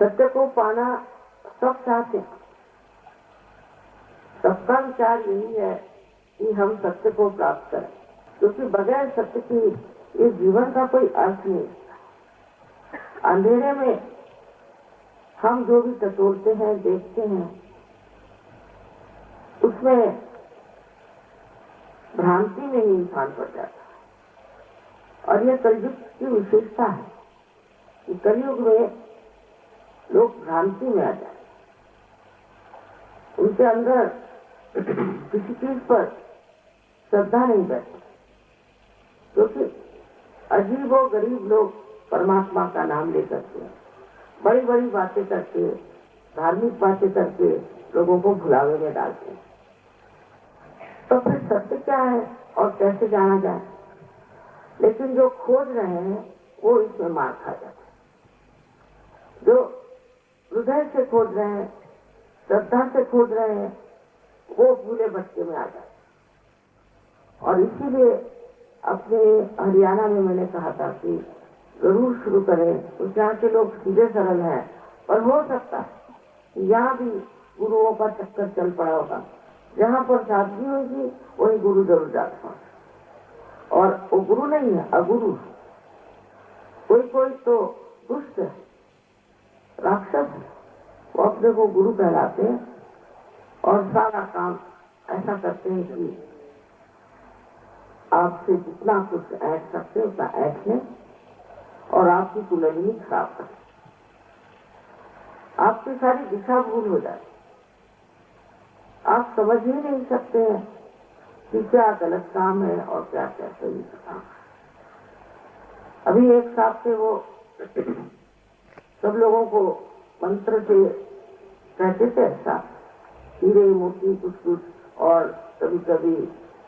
सत्य को पाना सब चाहते हैं। सबका विचार यही है कि हम सत्य को प्राप्त करें, क्योंकि बगैर सत्य की इस जीवन का कोई अर्थ नहीं। अंधेरे में हम जो भी टटोलते हैं, देखते हैं, उसमें भ्रांति में ही इंसान पड़ जाता है। और यह कलयुग की विशेषता है कि कलयुग में लोग भ्रांति में आ जाते, उनके अंदर किसी चीज पर श्रद्धा नहीं बैठती, क्योंकि अजीब और गरीब लोग परमात्मा का नाम लेकर के बड़ी बड़ी बातें करके, धार्मिक बातें करके लोगों को भुलावे में डालते हैं। तो फिर सत्य क्या है और कैसे जाना जाए? लेकिन जो खोज रहे हैं वो इसमें मार खा जाते हैं। जो हृदय से खोज रहे हैं, श्रद्धा से खोज रहे हैं, वो भूले भटके में आ जाते। और इसीलिए अपने हरियाणा में मैंने कहा था कि जरूर शुरू करें। तो यहाँ के लोग सीधे सरल हैं, पर हो सकता है यहाँ भी गुरुओं का चक्कर चल पड़ा होगा। जहाँ पर सादगी होगी वही गुरु जरूर जाता। और वो गुरु नहीं है, अगुरु। कोई कोई तो दुष्ट है, राक्षस है, वो अपने को गुरु कहलाते हैं और सारा काम ऐसा करते हैं कि आपसे जितना कुछ ऐड सकते उतना ऐड लें और आपकी कुंडली खराब करें, आपकी सारी दिशा भूल हो जाए। आप समझ ही नहीं सकते हैं कि क्या गलत काम है और क्या क्या सही काम है। अभी एक साहब थे, वो सब लोगों को मंत्र से कहते थे ऐसा, हीरे मोती कुछ कुछ, और कभी कभी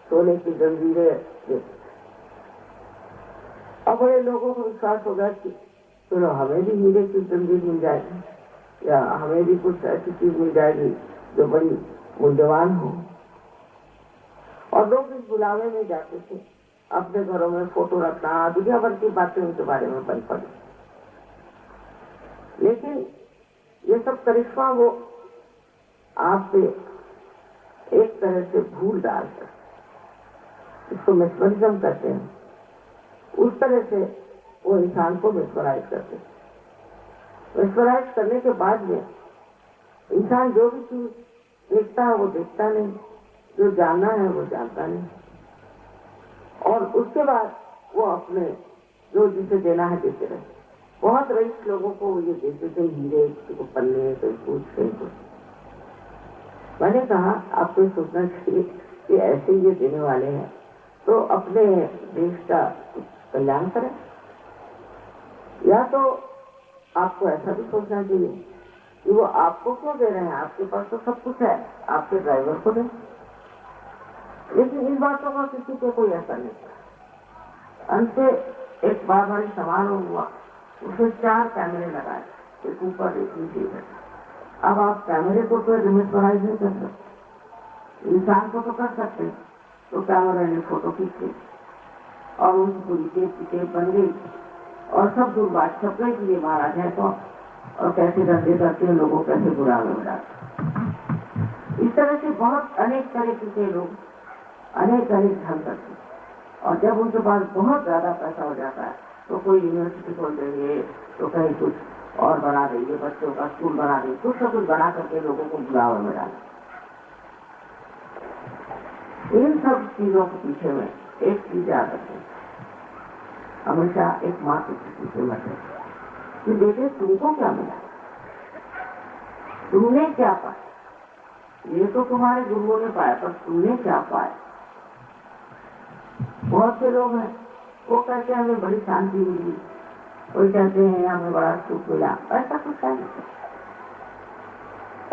सोने की जंजीरें देते। अब बड़े लोगों को विश्वास होगा कि चलो हमें भी हीरे की जंजीर मिल जाएगी या हमें भी कुछ ऐसी चीज मिल जाएगी जो बड़ी मूल्यवान हो। और लोग इस बुलावे में जाते थे, अपने घरों में फोटो रखना, दुनिया भर की बातें उनके बारे में बन पड़ी। लेकिन ये सब करिश्मा वो आपसे एक तरह से भूल डालते, इसको मेस्मरिज्म कहते हैं। उस तरह से वो इंसान को मेस्मराइज करते। मेस्मराइज करने के बाद में इंसान जो भी चीज देखता है वो देखता नहीं, जो जानना है वो जानता नहीं, और उसके बाद वो अपने जो जिसे देना है देते रहे। बहुत रईस लोगों को ये देते थे हीरे, किसी को पन्ने, कोई कुछ कहीं कुछ। मैंने कहा आपको सोचना चाहिए कि ऐसे ये देने वाले हैं तो अपने देश का कल्याण करें, या तो आपको ऐसा भी सोचना चाहिए कि वो आपको क्यों दे रहे हैं, आपके पास तो सब कुछ है, आपके ड्राइवर को दें। लेकिन इन बातों का किसी को कोई असर नहीं था। अंत एक बार बड़ी समारोह हुआ, उसमें 4 कैमरे लगाए, एक ऊपर एक नीचे। अब आप कैमरे को तो मेस्मराइज नहीं कर सकते, इंसान को तो कर सकते। तो कैमरा ने फोटो खींची और उनकी पूरी टेप बन गई और सब दूर बात छप गई कि ये महाराज है तो, और कैसे धंधे करते हैं, लोगों कैसे बुरा में डालते। इस तरह से बहुत अनेक तरीके के लोग अनेक ढंग करते हैं। और जब उनके पास बहुत ज्यादा पैसा हो जाता है तो कोई यूनिवर्सिटी खोल देंगे, तो कहीं कुछ और बना देंगे, बच्चों का स्कूल बना देंगे, कुछ न कुछ बना करके लोगों को बुलावे में डालें। इन सब चीजों के पीछे में एक चीज याद रखें, हमेशा एक माँ के पीछे मत कि बेटे तुमको क्या मिला, तुमने क्या पाया। ये तो तुम्हारे गुरुओं ने पाया, पर तुमने क्या पाया। बहुत से लोग हैं वो कहते हैं हमें बड़ी शांति मिली, कोई कहते हैं हमें बड़ा सुख मिला। ऐसा कुछ नहीं,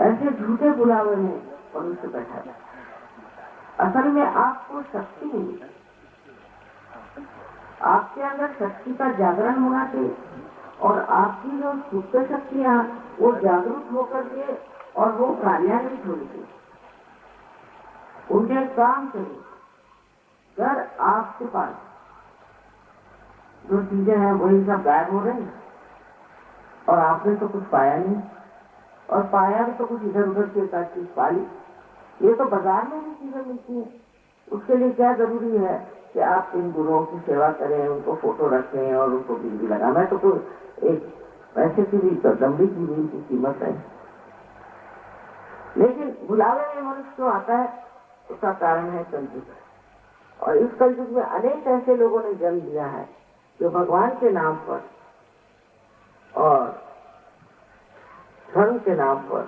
ऐसे झूठे बुलावे में मनुष्य बैठा जाता। असल में आपको शक्ति मिली, आपके अंदर शक्ति का जागरण होना चाहिए, और आपकी जो सुप्त शक्तियां वो जागरूक होकर के और वो कार्यान्वित होनी चाहिए, उनके काम करिए। अगर आपके पास जो चीजें हैं वही सब गायब हो रही हैं, और आपने तो कुछ पाया नहीं, और पाया तो कुछ इधर उधर से एक चीज पा ली। ये तो बाजार में भी चीजें मिलती है। उसके लिए क्या जरूरी है कि आप इन गुरुओं की सेवा करें, उनको फोटो रखें और उनको बिजली लगाना है, तो कोई एक पैसे की भी दमड़ी की भी की कीमत है। लेकिन बुलावे में मनुष्य जो आता है उसका कारण है कलयुग। और इस कलयुग में अनेक ऐसे लोगों ने जन्म दिया है जो भगवान के नाम पर और धर्म के नाम पर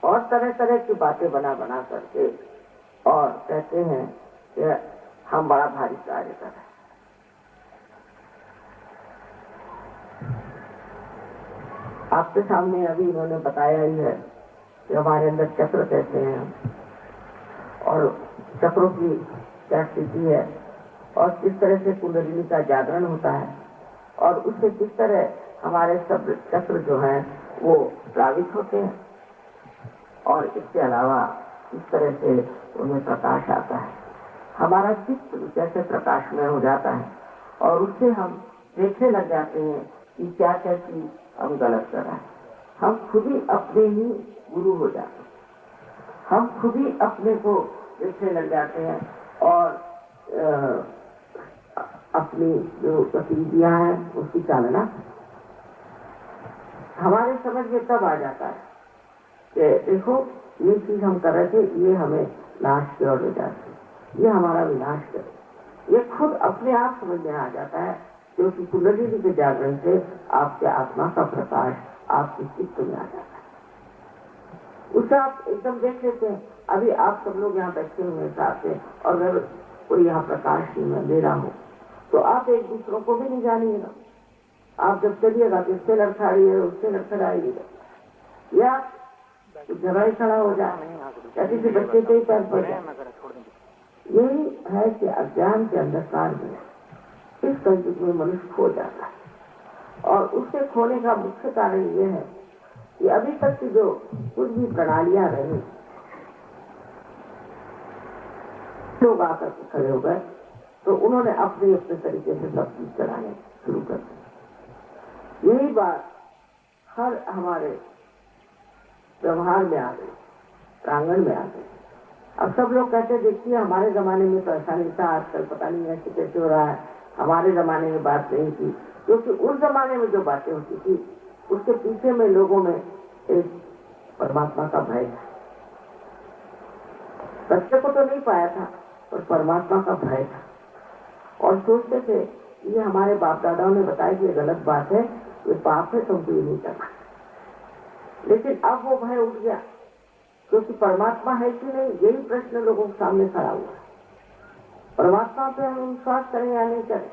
और तरह तरह की बातें बना बना करके और कहते हैं कि हम बड़ा भारी कार्य कर रहे हैं। आपके सामने अभी इन्होंने बताया ही है कि हमारे अंदर चक्र कैसे हैं और चक्रों की क्या स्थिति है और किस तरह से कुंडलिनी का जागरण होता है और उससे किस तरह हमारे सब चक्र जो हैं वो प्लावित होते हैं और इसके अलावा किस तरह से उनमें प्रकाश आता है। हमारा चित्त जैसे प्रकाशमय हो जाता है और उससे हम देखने लग जाते हैं कि क्या क्या चीज हम गलत कर रहे हैं। हम खुद ही अपने ही गुरु हो जाते हैं, हम खुद ही अपने को देखने लग जाते हैं और अपनी जो गतिविधियां हैं उसकी चालना हमारे समझ में तब आ जाता है कि देखो ये चीज हम कर रहे थे, ये हमें नाश की ओर ले जाती है, ये हमारा विनाश करे। ये खुद अपने आप समझ में आ जाता है क्योंकि कुंडलिनी के जागरण से आपके आत्मा का प्रकाश आपके चित्त में आ जाता है। उसे आप एकदम देख लेते हैं। अभी आप सब लोग यहाँ बैठे हुए साथ में और अगर कोई यहाँ प्रकाश में अंधेरा हो तो आप एक दूसरों को भी नहीं जानिएगा। आप जब चलिएगा तो इससे लड़खड़ाइएगा, उससे लड़खड़ाइएगा या जगह ही खड़ा हो जाए या किसी बच्चे के ही पैर पड़ जाए। यही है कि अज्ञान के अंधकार में इस कलयुग में मनुष्य खो जाता है और उससे खोने का मुख्य कारण यह है कि अभी तक की जो कुछ भी प्रणालियां रही, लोग आकर के खड़े हो गए तो उन्होंने अपने अपने तरीके से सब चीज चलाने शुरू कर दी। यही बात हर हमारे व्यवहार में आ गई, प्रांगण में आ गई। अब सब लोग कहते देखिए हमारे जमाने में तो ऐसा नहीं था, आजकल पता नहीं ऐसे कैसे हो रहा है, हमारे जमाने में बात नहीं थी। क्योंकि उस जमाने में जो बातें होती थी उसके पीछे में लोगों में एक परमात्मा का भय था। सत्य को तो नहीं पाया था पर परमात्मा का भय था और सोचते थे ये हमारे बाप दादाओं ने बताया कि ये गलत बात है, ये पाप है, तुमको ये नहीं करना। लेकिन अब वो भय उठ गया क्योंकि परमात्मा है कि नहीं, यही प्रश्न लोगों के सामने खड़ा हुआ है। परमात्मा पे हम विश्वास करें या नहीं करें।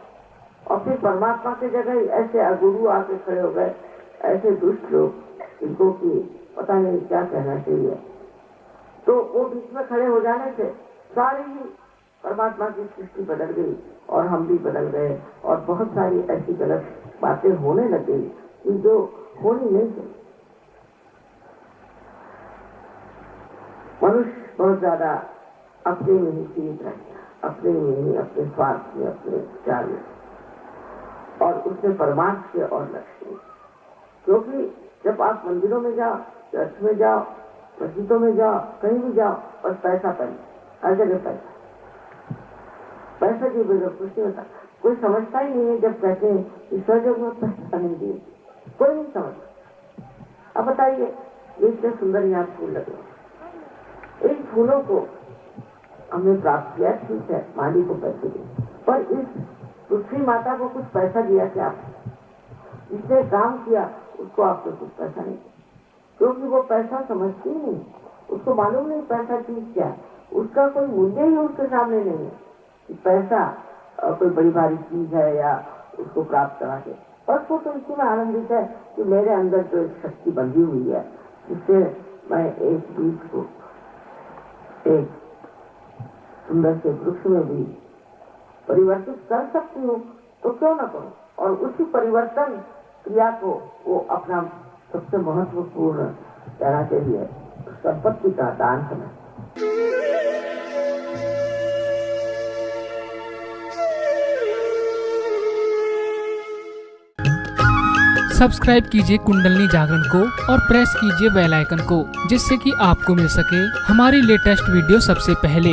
और फिर परमात्मा की जगह ऐसे अगुरु आके खड़े हो गए, ऐसे दुष्ट लोग इनको की पता नहीं क्या कहना चाहिए। तो वो बीच में खड़े हो जाने से सारी ही परमात्मा की सृष्टि बदल गई और हम भी बदल गए और बहुत सारी ऐसी गलत बातें होने लग गई जो होनी नहीं चाहिए। मनुष्य बहुत ज्यादा अपने में ही सीमित रह गया, अपने में ही, अपने स्वार्थ में, अपने विचार में और उसने परमार्थ के और लक्ष्य नहीं। क्योंकि जब आप मंदिरों में जाओ, चर्च में जाओ, मस्जिदों में जाओ, कहीं भी जाओ, बस पैसा पैसा, हर जगह पैसा। पैसा की बगैर कुछ नहीं होता। कोई समझता ही नहीं है जब कहते हैं ईश्वर जब में पैसा नहीं दिए, कोई नहीं समझता। अब बताइए ये इतने सुंदर यहाँ फूल लगे, इन फूलों को हमने प्राप्त किया, ठीक है, माली को पैसे दिए, पर इस पृथ्वी माता को कुछ पैसा दिया क्या? जिसने काम किया उसको आपको कुछ पैसा नहीं, क्योंकि वो पैसा समझती नहीं, उसको मालूम नहीं पैसा चीज क्या है, उसका कोई मूल्य ही उसके सामने नहीं है कि पैसा कोई बड़ी भारी चीज है या उसको प्राप्त करा के। बस वो तो इसी में आनंदित है कि मेरे अंदर जो एक शक्ति बंधी हुई है जिससे मैं एक बीज को एक सुंदर से वृक्ष में भी परिवर्तित कर सकती हूँ, तो क्यों न करूं। और उसी परिवर्तन क्रिया को वो अपना सबसे महत्वपूर्ण कहना चाहिए संपत्ति का दान करना। सब्सक्राइब कीजिए कुंडलिनी जागरण को और प्रेस कीजिए बेल आइकन को, जिससे कि आपको मिल सके हमारी लेटेस्ट वीडियो सबसे पहले।